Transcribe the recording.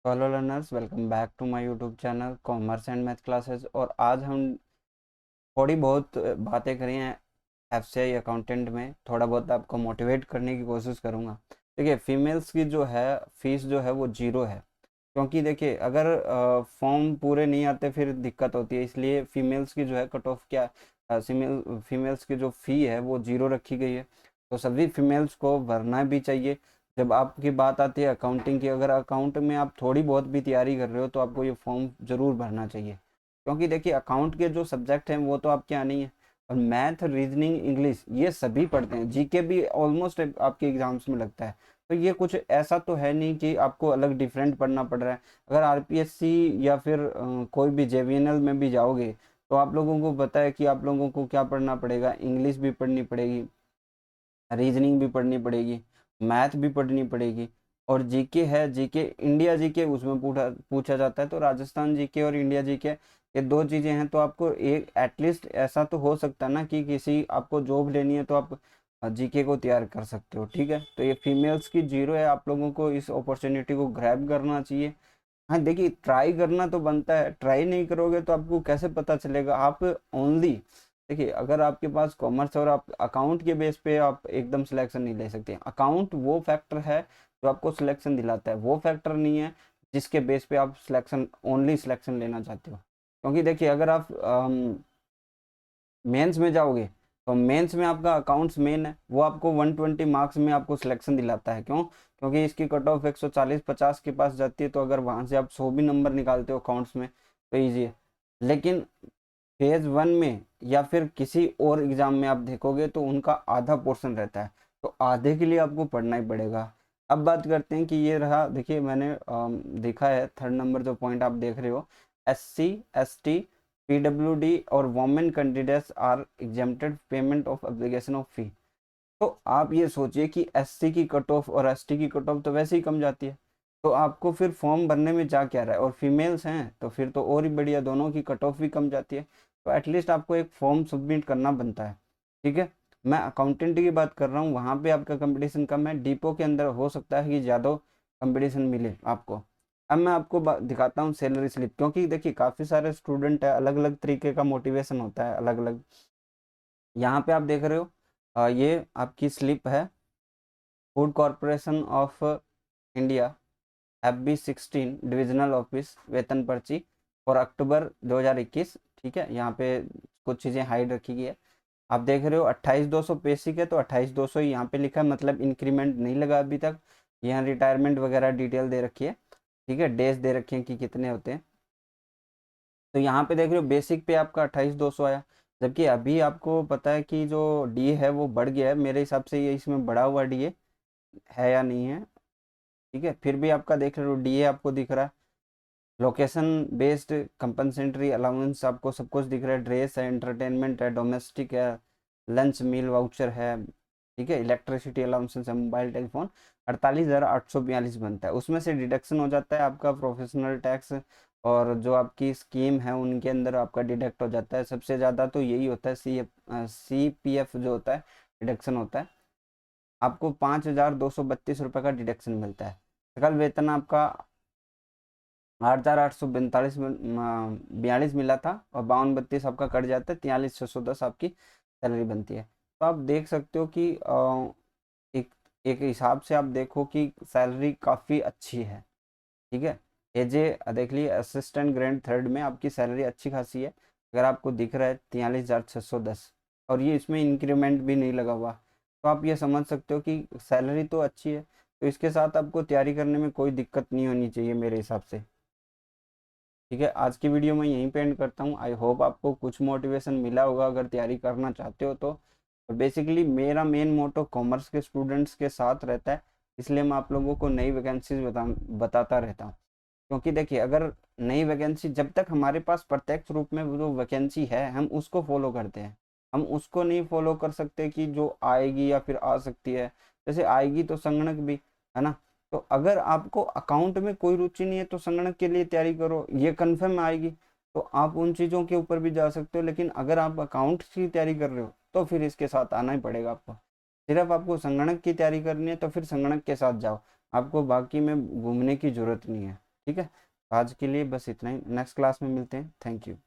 तो hello learners, welcome back to my YouTube channel commerce and math classes. और आज हम थोड़ी बहुत बातें करी हैं एफसीआई अकाउंटेंट में। थोड़ा बहुत आपको मोटिवेट करने की कोशिश करूंगा। देखिए, फीमेल्स की जो है फीस जो है वो जीरो है, क्योंकि देखिए अगर फॉर्म पूरे नहीं आते फिर दिक्कत होती है। इसलिए फीमेल्स की जो है कट ऑफ क्या फीमेल्स की जो फ़ी है वो जीरो रखी गई है। तो सभी फीमेल्स को भरना भी चाहिए। जब आपकी बात आती है अकाउंटिंग की, अगर अकाउंट में आप थोड़ी बहुत भी तैयारी कर रहे हो तो आपको ये फॉर्म ज़रूर भरना चाहिए, क्योंकि देखिए अकाउंट के जो सब्जेक्ट हैं वो तो आपके आने ही है। और मैथ, रीजनिंग, इंग्लिश ये सभी पढ़ते हैं। जीके भी ऑलमोस्ट आपके एग्जाम्स में लगता है। तो ये कुछ ऐसा तो है नहीं कि आपको अलग डिफरेंट पढ़ना पड़ रहा है। अगर आरपीएससी या फिर कोई भी जेवीएनएल में भी जाओगे तो आप लोगों को पता है कि आप लोगों को क्या पढ़ना पड़ेगा। इंग्लिश भी पढ़नी पड़ेगी, रीजनिंग भी पढ़नी पड़ेगी, मैथ भी पढ़नी पड़ेगी। और जीके है, जीके इंडिया जीके उसमें पूछा पूछा जाता है। तो राजस्थान जीके और इंडिया जीके ये दो चीज़ें हैं। तो आपको एक एटलीस्ट ऐसा तो हो सकता है ना कि किसी आपको जॉब लेनी है तो आप जीके को तैयार कर सकते हो। ठीक है, तो ये फीमेल्स की जीरो है। आप लोगों को इस अपॉर्चुनिटी को ग्रैब करना चाहिए। हाँ देखिए, ट्राई करना तो बनता है। ट्राई नहीं करोगे तो आपको कैसे पता चलेगा। आप ओनली देखिए, अगर आपके पास कॉमर्स और आप अकाउंट के बेस पे आप एकदम सिलेक्शन नहीं ले सकते। अकाउंट वो फैक्टर है जो आपको सिलेक्शन दिलाता है, वो फैक्टर नहीं है जिसके बेस पे आप सिलेक्शन ओनली सिलेक्शन लेना चाहते हो। क्योंकि देखिए अगर आप मेंस में जाओगे तो मेंस में आपका अकाउंट्स मेन है, वो आपको 120 मार्क्स में आपको सिलेक्शन दिलाता है। क्यों? क्योंकि इसकी कट ऑफ 140-50 के पास जाती है। तो अगर वहाँ से आप 100 भी नंबर निकालते हो अकाउंट्स में तो ईजी है। लेकिन फेज वन में या फिर किसी और एग्जाम में आप देखोगे तो उनका आधा पोर्शन रहता है। तो आधे के लिए आपको पढ़ना ही पड़ेगा। अब बात करते हैं कि ये रहा। देखिए मैंने देखा है थर्ड नंबर जो पॉइंट आप देख रहे हो, SC ST PWD और women candidates are exempted payment of application of fee. तो आप ये सोचिए कि SC की कट ऑफ और ST की कट ऑफ तो वैसे ही कम जाती है। तो आपको फिर फॉर्म भरने में जा क्या रहा है। और फीमेल्स हैं तो फिर तो और ही बढ़िया, दोनों की कट ऑफ भी कम जाती है। तो एटलीस्ट आपको एक फॉर्म सबमिट करना बनता है। ठीक है, मैं अकाउंटेंट की बात कर रहा हूँ, वहाँ पे आपका कंपटीशन कम है। डिपो के अंदर हो सकता है कि ज़्यादा कंपटीशन मिले आपको। अब मैं आपको दिखाता हूँ सैलरी स्लिप, क्योंकि देखिए काफ़ी सारे स्टूडेंट है, अलग अलग तरीके का मोटिवेशन होता है अलग अलग। यहाँ पे आप देख रहे हो ये आपकी स्लिप है, food corporation of India FB16 divisional office वेतन पर्ची फॉर अक्टूबर 2021। ठीक है, यहाँ पे कुछ चीज़ें हाइड रखी गई है। आप देख रहे हो 28,200 बेसिक है, तो 28,200 ही यहाँ पे लिखा है, मतलब इंक्रीमेंट नहीं लगा अभी तक। यहाँ रिटायरमेंट वगैरह डिटेल दे रखी है। ठीक है, डेज दे रखे हैं कि कितने होते हैं। तो यहाँ पे देख रहे हो बेसिक पे आपका 28,200 आया। जबकि अभी आपको पता है कि जो डी है वो बढ़ गया है। मेरे हिसाब से ये इसमें बढ़ा हुआ डी है या नहीं है। ठीक है, फिर भी आपका देख रहे हो डी आपको दिख रहा है। लोकेशन बेस्ड कंपनसेटरी अलाउंस आपको सब कुछ दिख रहा है। ड्रेस है, एंटरटेनमेंट है, डोमेस्टिक है, लंच मील वाउचर है। ठीक है, इलेक्ट्रिसिटी अलाउंसेस है, मोबाइल टेलीफोन। 48,842 बनता है। उसमें से डिडक्शन हो जाता है आपका प्रोफेशनल टैक्स, और जो आपकी स्कीम है उनके अंदर आपका डिडक्ट हो जाता है। सबसे ज़्यादा तो यही होता है, CPF जो होता है डिडक्शन होता है। आपको 5,232 रुपये का डिडक्शन मिलता है। सकल वेतन आपका 8,842 42 मिला था, और 52-32 आपका कट जाता है। 43,610 आपकी सैलरी बनती है। तो आप देख सकते हो कि एक एक हिसाब से आप देखो कि सैलरी काफ़ी अच्छी है। ठीक है, एज ए देख लीजिए असिस्टेंट ग्रेड थर्ड में आपकी सैलरी अच्छी खासी है। अगर आपको दिख रहा है 43,610, और ये इसमें इंक्रीमेंट भी नहीं लगा हुआ। तो आप ये समझ सकते हो कि सैलरी तो अच्छी है। तो इसके साथ आपको तैयारी करने में कोई दिक्कत नहीं होनी चाहिए मेरे हिसाब से। ठीक है, आज की वीडियो मैं यहीं पे एंड करता हूँ। आई होप आपको कुछ मोटिवेशन मिला होगा अगर तैयारी करना चाहते हो तो। बेसिकली मेरा मेन मोटो कॉमर्स के स्टूडेंट्स के साथ रहता है, इसलिए मैं आप लोगों को नई वैकेंसीज बताता रहता हूँ। क्योंकि देखिए अगर नई वैकेंसी, जब तक हमारे पास प्रत्यक्ष रूप में वो जो वैकेंसी है हम उसको फॉलो करते हैं, हम उसको नहीं फॉलो कर सकते कि जो आएगी या फिर आ सकती है। जैसे आएगी तो संगणक भी है ना। तो अगर आपको अकाउंट में कोई रुचि नहीं है तो संगणक के लिए तैयारी करो, ये कन्फर्म आएगी। तो आप उन चीज़ों के ऊपर भी जा सकते हो। लेकिन अगर आप अकाउंट की तैयारी कर रहे हो तो फिर इसके साथ आना ही पड़ेगा आपको। सिर्फ आपको संगणक की तैयारी करनी है तो फिर संगणक के साथ जाओ, आपको बाकी में घूमने की जरूरत नहीं है। ठीक है, आज के लिए बस इतना ही, नेक्स्ट क्लास में मिलते हैं, थैंक यू।